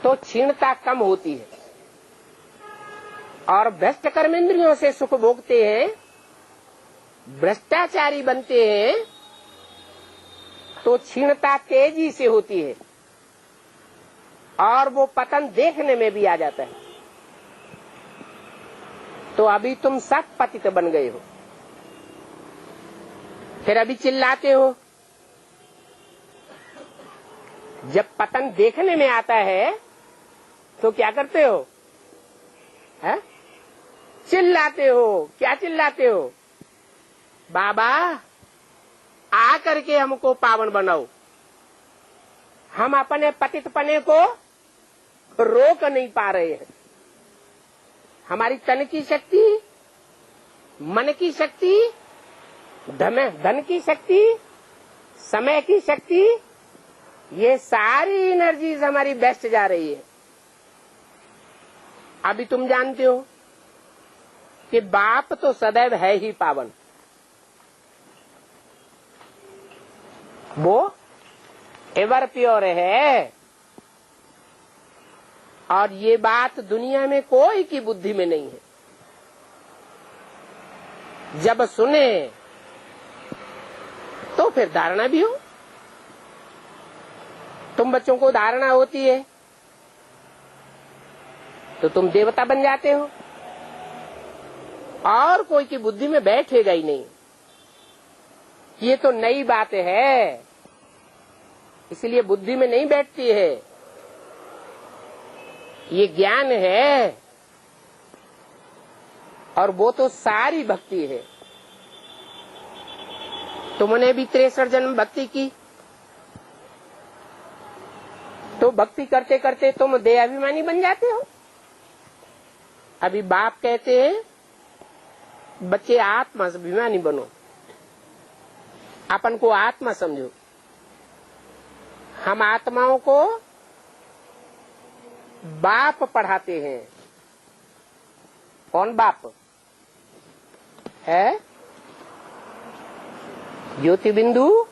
Speaker 1: तो क्षीणता कम होती है, और भ्रष्ट कर्मेंद्रियों से सुख भोगते हैं, भ्रष्टाचारी बनते हैं तो क्षीणता तेजी से होती है और वो पतन देखने में भी आ जाता है। तो अभी तुम सब पतित बन गए हो, फिर अभी चिल्लाते हो। जब पतन देखने में आता है तो क्या करते हो? है? चिल्लाते हो। क्या चिल्लाते हो? बाबा आ करके हमको पावन बनाओ। हम अपने पतितपने को रोक नहीं पा रहे हैं। हमारी तन की शक्ति, मन की शक्ति, धन की शक्ति, समय की शक्ति, ये सारी एनर्जीज हमारी बेस्ट जा रही है। अभी तुम जानते हो कि बाप तो सदैव है ही पावन, वो एवर प्योर है, और ये बात दुनिया में कोई की बुद्धि में नहीं है। जब सुने तो फिर धारणा भी हो। तुम बच्चों को धारणा होती है तो तुम देवता बन जाते हो, और कोई की बुद्धि में बैठेगा ही नहीं। ये तो नई बात है, इसलिए बुद्धि में नहीं बैठती है। ये ज्ञान है, और वो तो सारी भक्ति है। तुमने भी 63 जन्म भक्ति की, तो भक्ति करते करते तुम देह अभिमानी बन जाते हो। अभी बाप कहते हैं बच्चे आत्मा अभिमानी बनो, अपन को आत्मा समझो। हम आत्माओं को बाप पढ़ाते हैं। कौन बाप है? ज्योति बिंदु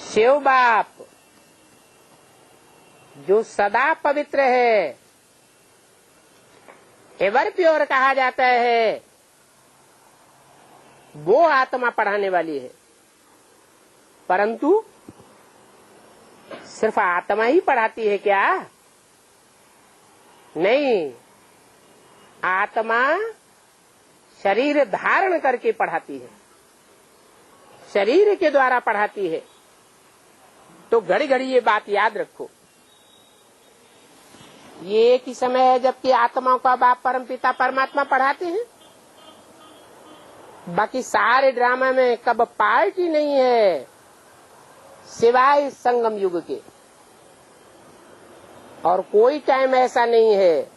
Speaker 1: शिव बाप, जो सदा पवित्र है, एवर प्योर कहा जाता है, वो आत्मा पढ़ाने वाली है। परंतु सिर्फ आत्मा ही पढ़ाती है क्या? नहीं, आत्मा शरीर धारण करके पढ़ाती है, शरीर के द्वारा पढ़ाती है। तो घड़ी घड़ी ये बात याद रखो। ये एक ही समय है जबकि आत्माओं का बाप परमपिता परमात्मा पढ़ाते हैं। बाकी सारे ड्रामा में कब पार्ट ही नहीं है सिवाय संगम युग के। और कोई टाइम ऐसा नहीं है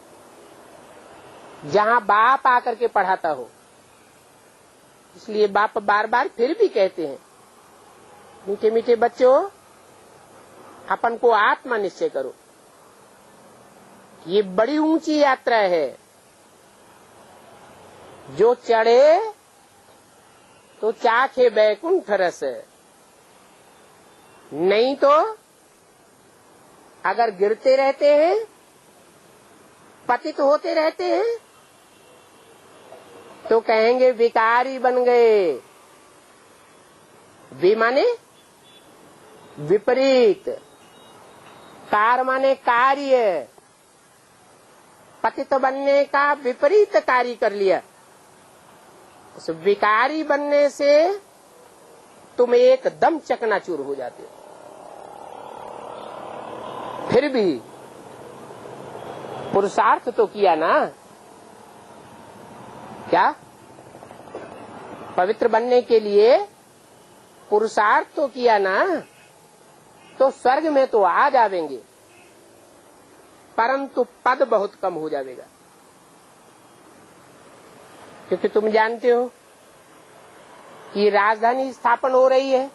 Speaker 1: जहां बाप आकर के पढ़ाता हो। इसलिए बाप बार बार फिर भी कहते हैं, मीठे मीठे बच्चों, अपन को आत्मा निश्चय करो। ये बड़ी ऊंची यात्रा है। जो चढ़े तो चाखे बैकुंठ रस, नहीं तो अगर गिरते रहते हैं, पतित होते रहते हैं, तो कहेंगे विकारी बन गए। वि माने विपरीत, कार माने कार्य, पतित बनने का विपरीत कार्य कर लिया। उस विकारी बनने से तुम एकदम चकनाचूर हो जाते हो। फिर भी पुरुषार्थ तो किया ना, क्या? पवित्र बनने के लिए पुरुषार्थ तो किया ना, तो स्वर्ग में तो आ जावेंगे, परंतु पद बहुत कम हो जाएगा। क्योंकि तुम जानते हो कि राजधानी स्थापन हो रही है,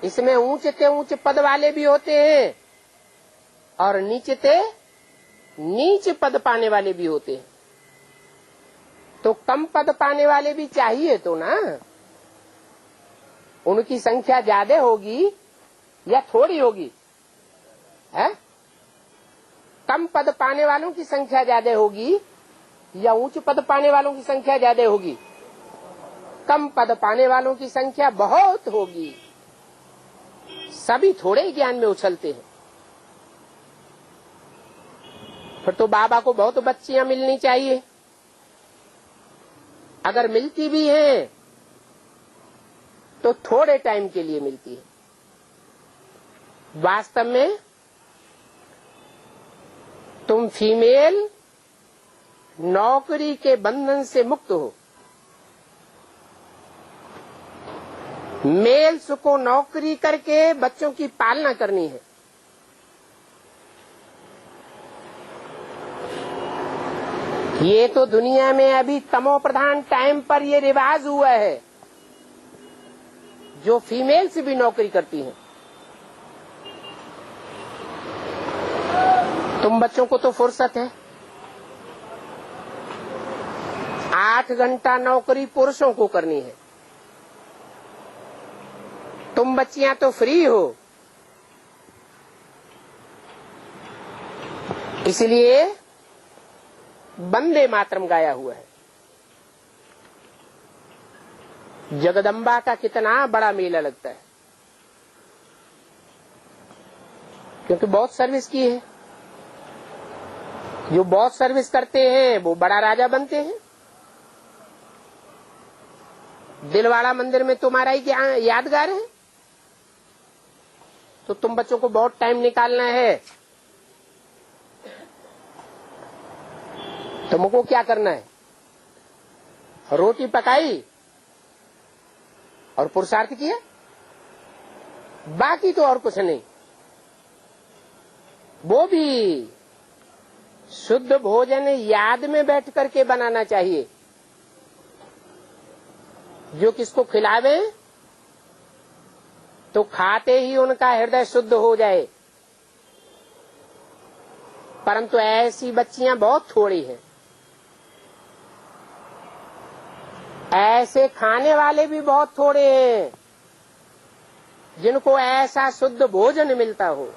Speaker 1: इसमें ऊंचे ऊंचे पद वाले भी होते हैं और नीचे नीच पद पाने वाले भी होते हैं। तो कम पद पाने वाले भी चाहिए तो ना। उनकी संख्या ज्यादा होगी या थोड़ी होगी? है? कम पद पाने वालों की संख्या ज्यादा होगी या उच्च पद पाने वालों की संख्या ज्यादा होगी? कम पद पाने वालों की संख्या बहुत होगी। सभी थोड़े ज्ञान में उछलते हैं। फिर तो बाबा को बहुत बच्चियां मिलनी चाहिए। अगर मिलती भी हैं तो थोड़े टाइम के लिए मिलती है। वास्तव में तुम फीमेल नौकरी के बंधन से मुक्त हो। मेल्स को नौकरी करके बच्चों की पालना करनी है। ये तो दुनिया में अभी तमो प्रधान टाइम पर ये रिवाज हुआ है, जो फीमेल्स भी नौकरी करती हैं। तुम बच्चों को तो फुर्सत है। 8 घंटा नौकरी पुरुषों को करनी है। तुम बच्चियां तो फ्री हो। इसलिए वंदे मातरम गाया हुआ है। जगदम्बा का कितना बड़ा मेला लगता है, क्योंकि बहुत सर्विस की है। जो बहुत सर्विस करते हैं वो बड़ा राजा बनते हैं। दिलवाड़ा मंदिर में तुम्हारा ही यादगार है, तो तुम बच्चों को बहुत टाइम निकालना है तुमको क्या करना है? रोटी पकाई और पुरुषार्थ किया, बाकी तो और कुछ नहीं। वो भी शुद्ध भोजन याद में बैठ करके बनाना चाहिए। जो किसको खिलावे तो खाते ही उनका हृदय शुद्ध हो जाए। परंतु ऐसी बच्चियां बहुत थोड़ी हैं। ऐसे खाने वाले भी बहुत थोड़े हैं जिनको ऐसा शुद्ध भोजन मिलता हो।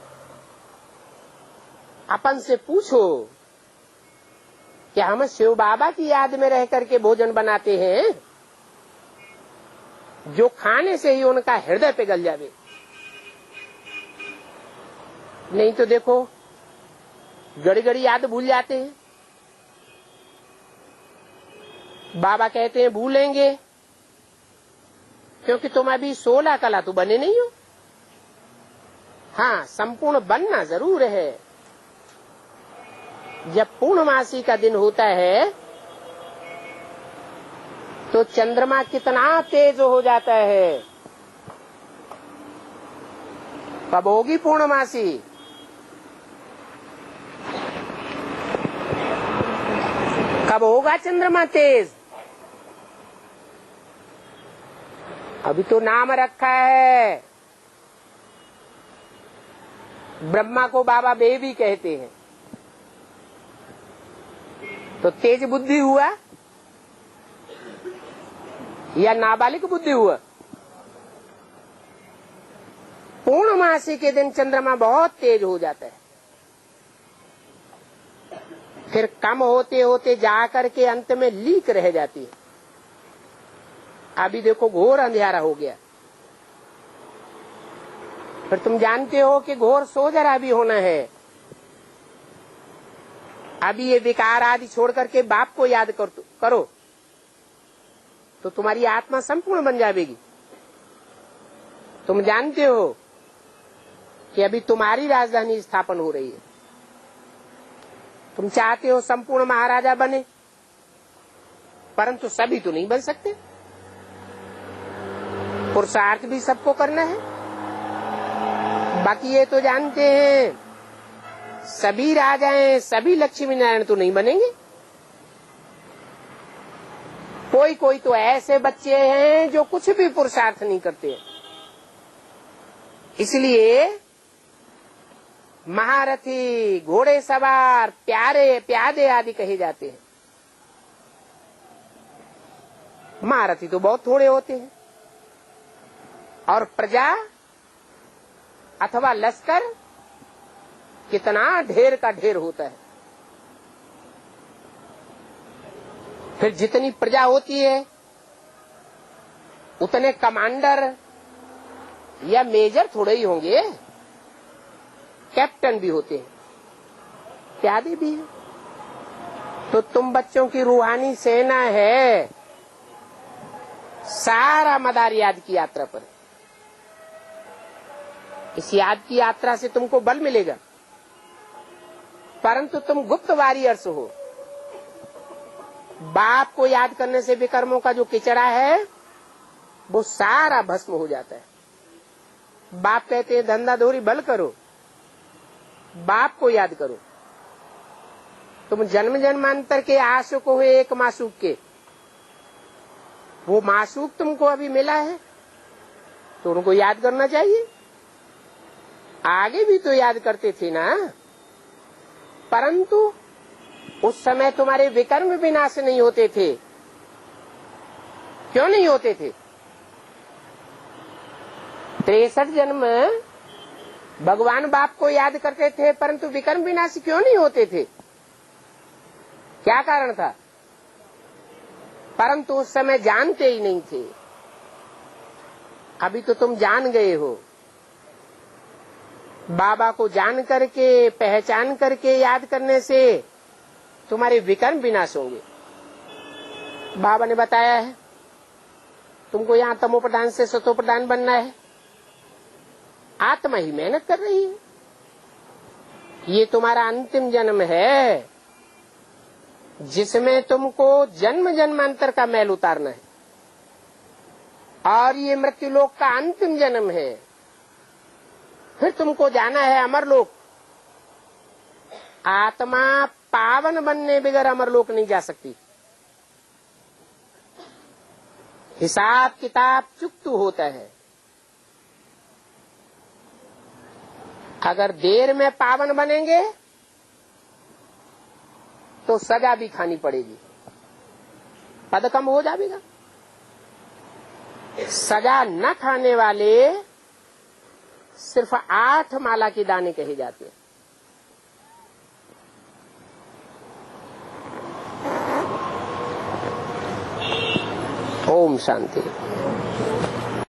Speaker 1: अपन से पूछो कि हम शिव बाबा की याद में रह करके भोजन बनाते हैं जो खाने से ही उनका हृदय पिघल जावे। नहीं तो देखो घड़ी घड़ी याद भूल जाते हैं। बाबा कहते हैं भूलेंगे क्योंकि तुम अभी 16 कला तो बने नहीं हो। हाँ, संपूर्ण बनना जरूर है। जब पूर्णमासी का दिन होता है तो चंद्रमा कितना तेज हो जाता है। कब होगी पूर्णमासी? कब होगा चंद्रमा तेज? अभी तो नाम रखा है। ब्रह्मा को बाबा बेबी कहते हैं। तो तेज बुद्धि हुआ या नाबालिग बुद्धि हुआ? पूर्णमासी के दिन चंद्रमा बहुत तेज हो जाता है। फिर कम होते होते जाकर के अंत में लीक रह जाती है। अभी देखो घोर अंधेरा हो गया। फिर तुम जानते हो कि घोर सोजरा भी होना है। अभी ये विकार आदि छोड़ करके बाप को याद करो तो तुम्हारी आत्मा संपूर्ण बन जाएगी। तुम जानते हो कि अभी तुम्हारी राजधानी स्थापन हो रही है। तुम चाहते हो संपूर्ण महाराजा बने, परंतु सभी तो नहीं बन सकते। पुरुषार्थ भी सबको करना है। बाकी ये तो जानते हैं सभी राजाएं, सभी लक्ष्मी नारायण तो नहीं बनेंगे। कोई कोई तो ऐसे बच्चे हैं जो कुछ भी पुरुषार्थ नहीं करते हैं। इसलिए महारथी, घोड़े सवार, प्यारे प्यादे आदि कहे जाते हैं। महारथी तो बहुत थोड़े होते हैं और प्रजा अथवा लश्कर कितना ढेर का ढेर होता है। फिर जितनी प्रजा होती है उतने कमांडर या मेजर थोड़े ही होंगे, कैप्टन भी होते हैं, प्यादे भी हैं। तो तुम बच्चों की रूहानी सेना है। सारा मदार याद की यात्रा पर। इस याद की यात्रा से तुमको बल मिलेगा, परंतु तुम गुप्त वॉरियर्स हो। बाप को याद करने से विकर्मों का जो किचड़ा है वो सारा भस्म हो जाता है। बाप कहते हैं धंधा धोरी बल करो, बाप को याद करो। तुम जन्म जन्मांतर के आशुक हो एक मासूक के। वो मासूक तुमको अभी मिला है तो उनको याद करना चाहिए। आगे भी तो याद करते थे ना, परंतु उस समय तुम्हारे विकर्म विनाश नहीं होते थे। क्यों नहीं होते थे? 63 जन्म भगवान बाप को याद करते थे, परंतु विकर्म विनाश क्यों नहीं होते थे? क्या कारण था? परंतु उस समय जानते ही नहीं थे। अभी तो तुम जान गए हो। बाबा को जान करके, पहचान करके याद करने से तुम्हारे विकर्म विनाश होंगे। बाबा ने बताया है तुमको यहाँ तमोप्रधान से सतोप्रधान बनना है। आत्मा ही मेहनत कर रही है। ये तुम्हारा अंतिम जन्म है। जिसमें तुमको जन्म जन्मांतर का मैल उतारना है, और ये मृत्युलोक का अंतिम जन्म है। फिर तुमको जाना है अमरलोक। आत्मा पावन बनने बगैर अमरलोक नहीं जा सकती। हिसाब किताब चुकतू होता है। अगर देर में पावन बनेंगे तो सजा भी खानी पड़ेगी, पद कम हो जाएगा। सजा न खाने वाले सिर्फ 8 माला की दानी कही जाती है। ओम शांति।